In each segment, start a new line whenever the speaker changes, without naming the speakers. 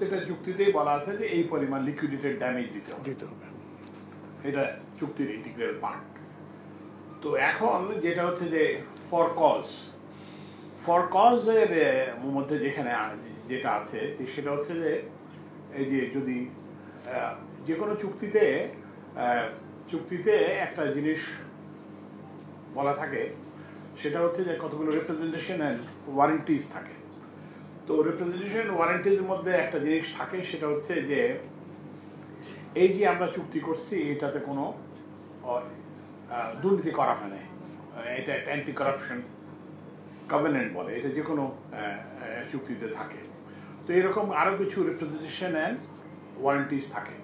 প্রত্যেকটা চুক্তিতেই বলা আছে যে এই পরিমাণ লিকুইডিটেড ড্যামেজ দিতে হবে, এটা চুক্তির ইন্টিগ্রাল পার্ট। তো এখন যেটা হচ্ছে যে ফর কজের মধ্যে যেখানে যেটা আছে সেটা হচ্ছে যে এই যে যদি যে কোনো চুক্তিতে একটা জিনিস বলা থাকে, সেটা হচ্ছে যে কতগুলো রিপ্রেজেন্টেশন অ্যান্ড ওয়ারেন্টিজ থাকে। তো রিপ্রেজেন্টেশন ওয়ারেন্টিজের মধ্যে একটা জিনিস থাকে, সেটা হচ্ছে যে এই যে আমরা চুক্তি করছি এটাতে কোনো দুর্নীতি করা হয় না, এটা একটা অ্যান্টি কারাপশন কভেনেন্ট বলে, এটা যে কোনো চুক্তিতে থাকে। তো এরকম আরও কিছু রিপ্রেজেন্টেশন অ্যান্ড ওয়ারেন্টিজ থাকে।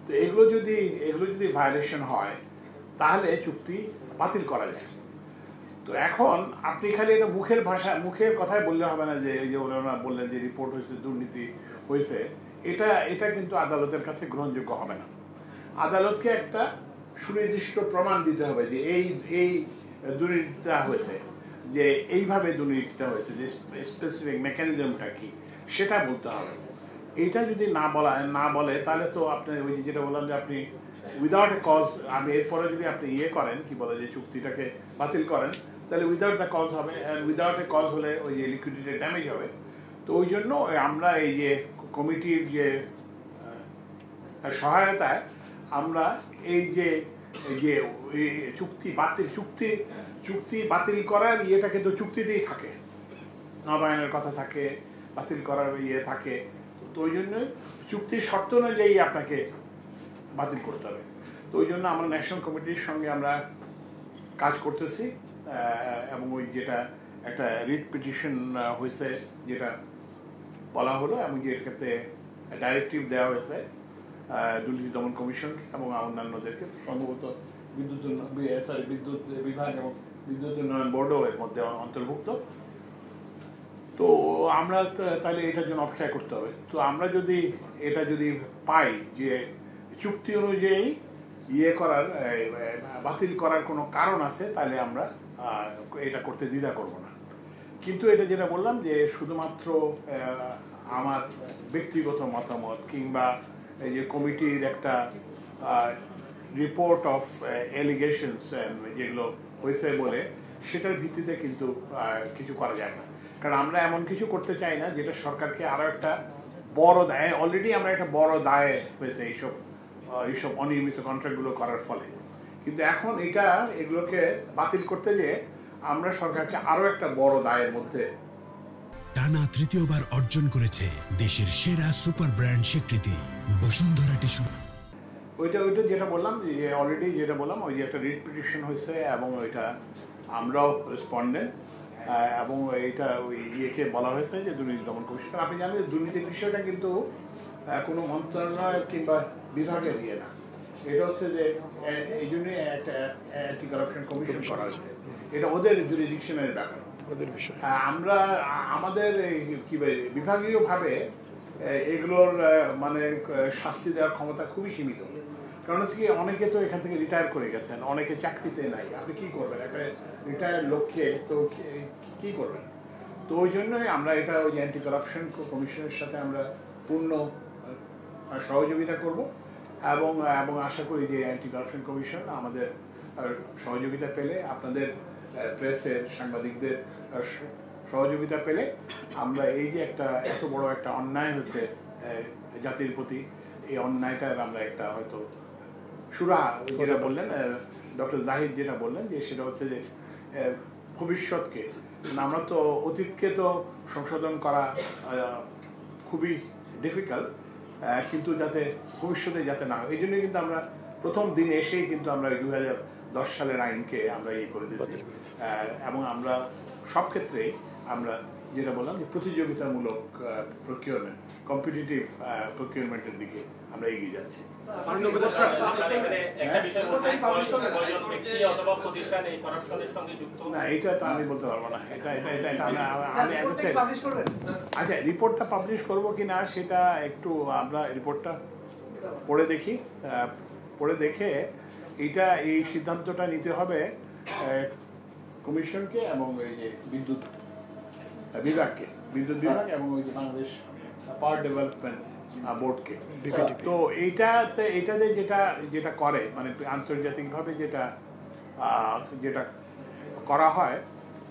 তো এগুলো যদি ভায়োলেশন হয় তাহলে চুক্তি বাতিল করা যায়। তো এখন আপনি খালি এটা মুখের কথাই বললে হবে না যে এই যে ওনারা বললেন যে রিপোর্ট হয়েছে, দুর্নীতি হয়েছে, এটা কিন্তু আদালতের কাছে গ্রহণযোগ্য হবে না। আদালতকে একটা সুনির্দিষ্ট প্রমাণ দিতে হবে যে এই দুর্নীতিটা হয়েছে, যে এইভাবে দুর্নীতিটা হয়েছে, যে স্পেসিফিক মেকানিজমটা কি সেটা বলতে হবে। এইটা যদি না বলে তাহলে তো আপনি ওই যেটা বললাম যে আপনি উইদাউট এ কজ, আমি এরপরে যদি আপনি করেন কি বলে যে চুক্তিটাকে বাতিল করেন, তাহলে উইদাউট দ্য কজ হবে, উইদাউট এ কজ হলে ওই যে লিকুইডিটি ড্যামেজ হবে। তো ওই জন্য আমরা এই যে কমিটির যে সহায়তায় আমরা এই যে চুক্তি বাতিল করার ইয়েটা কিন্তু চুক্তিতেই থাকে, নবায়নের কথা থাকে, বাতিল করার থাকে। তো ওই জন্য চুক্তির শর্ত অনুযায়ী আপনাকে বাতিল করতে হবে। তো ওই জন্য আমরা ন্যাশনাল কমিটির সঙ্গে আমরা কাজ করতেছি, এবং ওই যেটা একটা রিট পিটিশন হয়েছে যেটা বলা হলো, এবং যে এর ক্ষেত্রে ডাইরেক্টিভ দেওয়া হয়েছে দুর্নীতি দমন কমিশনকে এবং অন্যান্যদেরকে, সম্ভবত বিদ্যুৎ বিভাগ এবং বিদ্যুৎ উন্নয়ন বোর্ডও এর মধ্যে অন্তর্ভুক্ত। তো আমরা তাহলে এটার জন্য অপেক্ষা করতে হবে। তো আমরা যদি পাই যে চুক্তি অনুযায়ী বাতিল করার কোনো কারণ আছে, তাহলে আমরা এটা করতে দ্বিধা করব না। কিন্তু এটা যেটা বললাম যে শুধুমাত্র আমার ব্যক্তিগত মতামত কিংবা এই যে কমিটির একটা রিপোর্ট অফ এলিগেশনস যেগুলো হয়েছে বলে সেটার ভিত্তিতে কিন্তু কিছু করা যায় না। কারণ আমরা এমন কিছু করতে চাই না যেটা সরকারকে আরও একটা বড় দায়, অলরেডি আমরা একটা বড় দায় হয়েছে এইসব অনিয়মিত কন্ট্রাক্টগুলো করার ফলে। কিন্তু এখন এগুলোকে বাতিল করতে গিয়ে আমরা সরকারকে আরও একটা বড় দায়ের মধ্যে।
টানা তৃতীয়বার অর্জন করেছে দেশের সেরা সুপার ব্র্যান্ড স্বীকৃতি বসুন্ধরা টিস্যু।
ওইটা যেটা বললাম যে অলরেডি যেটা বললাম, ওই যে একটা রিট পিটিশন হয়েছে এবং ওইটা আমরাও রেসপন্ডেন্ট, এবং এইটা ওই বলা হয়েছে যে দুর্নীতি দমন কমিশন। আপনি জানেন যে দুর্নীতির বিষয়টা কিন্তু কোনো মন্ত্রণালয় কিংবা বিভাগের না, এটা হচ্ছে যে এই জন্যই একটা অ্যান্টি কারাপশন কমিশন করা হয়েছে, এটা ওদের জুরিডিকশনের ব্যাপার, ওদের বিষয়। আমরা আমাদের বিভাগীয়ভাবে এগুলোর মানে শাস্তি দেওয়ার ক্ষমতা খুবই সীমিত। কারণ হচ্ছে কি, অনেকে তো এখান থেকে রিটায়ার করে গেছেন, অনেকে চাকরিতে নাই, আপনি কি করবেন একটা রিটায়ার লোককে, তো কি করবেন? তো ওই জন্যই আমরা এটা ওই অ্যান্টি কারাপশন কমিশনের সাথে আমরা পূর্ণ সহযোগিতা করব, এবং আশা করি যে অ্যান্টি কারাপশন কমিশন আমাদের সহযোগিতা পেলে, আপনাদের প্রেসের সাংবাদিকদের সহযোগিতা পেলে আমরা এই যে একটা এত বড় একটা অন্যায় হচ্ছে জাতির প্রতি, এই অন্যায়টার আমরা একটা হয়তো যেটা বললেন ডক্টর জাহিদ যেটা বললেন, যে সেটা হচ্ছে যে ভবিষ্যৎকে, আমরা তো অতীতকে তো সংশোধন করা খুবই ডিফিকাল্ট, কিন্তু যাতে ভবিষ্যতে যাতে না হয়, এই জন্য কিন্তু আমরা প্রথম দিন এসেই কিন্তু আমরা 2010 সালের আইনকে আমরা করে দিয়েছি, এবং আমরা সব ক্ষেত্রে আমরা যেটা বললাম যে প্রতিযোগিতামূলক প্রকিউরমেন্ট, কম্পিটিটিভ প্রকিউরমেন্টের দিকে আমরা এগিয়ে যাচ্ছি। না, এটা তো আমি বলতে পারবো না, আচ্ছা রিপোর্টটা পাবলিশ করবো কিনা সেটা একটু আমরা রিপোর্টটা পড়ে দেখে এই সিদ্ধান্তটা নিতে হবে কমিশনকে এবং এই যে বিদ্যুৎ বিভাগ এবং ওই যে বাংলাদেশ পাওয়ার ডেভেলপমেন্ট বোর্ডকে। তো এইটাতে যেটা করে মানে আন্তর্জাতিকভাবে যেটা যেটা করা হয়,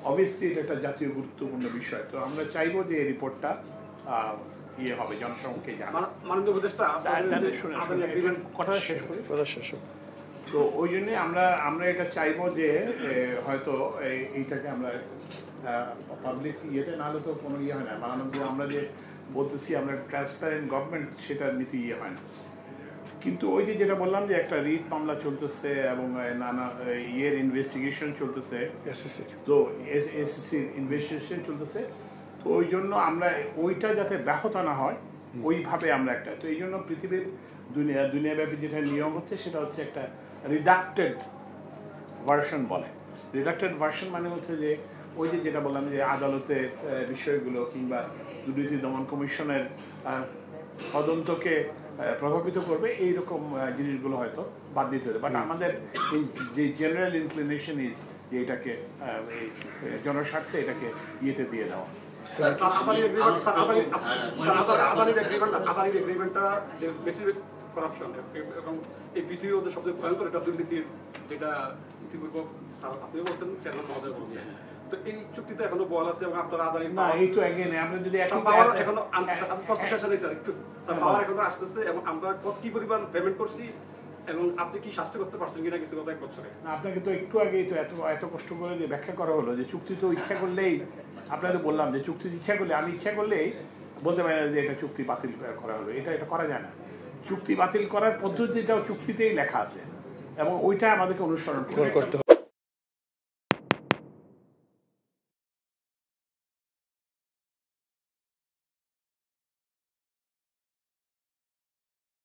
অবভিয়াসলি এটা একটা জাতীয় গুরুত্বপূর্ণ বিষয়। তো আমরা চাইবো যে এই রিপোর্টটা ইয়ে হবে, জনসমক্ষে যাবে।
মাননীয় উপদেষ্টা
কথাটা শেষ করি। তো ওই জন্যে আমরা এটা চাইবো যে হয়তো এইটাকে আমরা পাবলিক ইয়েতে না হলে তো কোনো ইয়ে হয় না, আমরা যে বলতেছি আমরা ট্রান্সপারেন্ট গভর্নমেন্ট, সেটা নীতি ইয়ে হয় না। কিন্তু ওই যেটা বললাম যে একটা রিট মামলা চলতেছে এবং নানা ইয়ের ইনভেস্টিগেশন চলতেছে, তো এসএসসির ইনভেস্টিগেশন চলতেছে। তো ওই জন্য আমরা ওইটা যাতে ব্যাহত না হয় ওইভাবে আমরা একটা, তো এই জন্য পৃথিবীর দুনিয়াব্যাপী যেটা নিয়ম হচ্ছে সেটা হচ্ছে একটা রিডাক্টেড ভার্সন বলে। রিডাক্টেড ভার্সন মানে হচ্ছে যে ওই যেটা বললাম যে আদালতের বিষয়গুলো কিংবা দুর্নীতি দমন কমিশনের তদন্তকে প্রভাবিত করবে এইরকম জিনিসগুলো হয়তো বাদ দিতে হবে। বাট আমাদের যে জেনারেল ইনক্লিনেশন ইজ যে এটাকে জনস্বার্থে এটাকে ইয়েতে দিয়ে দেওয়া।
করাপশন এবং এই পৃথিবীর মধ্যে সবচেয়ে ভয়ঙ্কর একটা দুর্নীতির, যেটা ইতিপূর্ব আপনিও বলছেন, চেয়ারম্যান মহোদয় বলছেন। তো এই চুক্তিতে এখনো বল আছে এবং আপনারা আদানি
না, এই তো এগেইন আমরা যদি
এখনো পাওয়ার এখনো আসতেছে এবং আমরা কি পরিমাণ পেমেন্ট করছি এবং আপনি কি শাস্তি করতে পারছেন কিনা কিছু কথা এক বছরে?
আপনাকে তো একটু আগেই তো এত কষ্ট করে যে ব্যাখ্যা করা হলো যে চুক্তি তো ইচ্ছা করলেই, আপনাকে বললাম যে চুক্তি ইচ্ছা করলে, আমি ইচ্ছা করলেই বলতে পারি না যে এটা চুক্তি বাতিল করা হলো, এটা করা যায় না। চুক্তি বাতিল করার পদ্ধতিটাও চুক্তিতেই লেখা আছে এবং ওইটা আমাদেরকে অনুসরণ করতে হবে।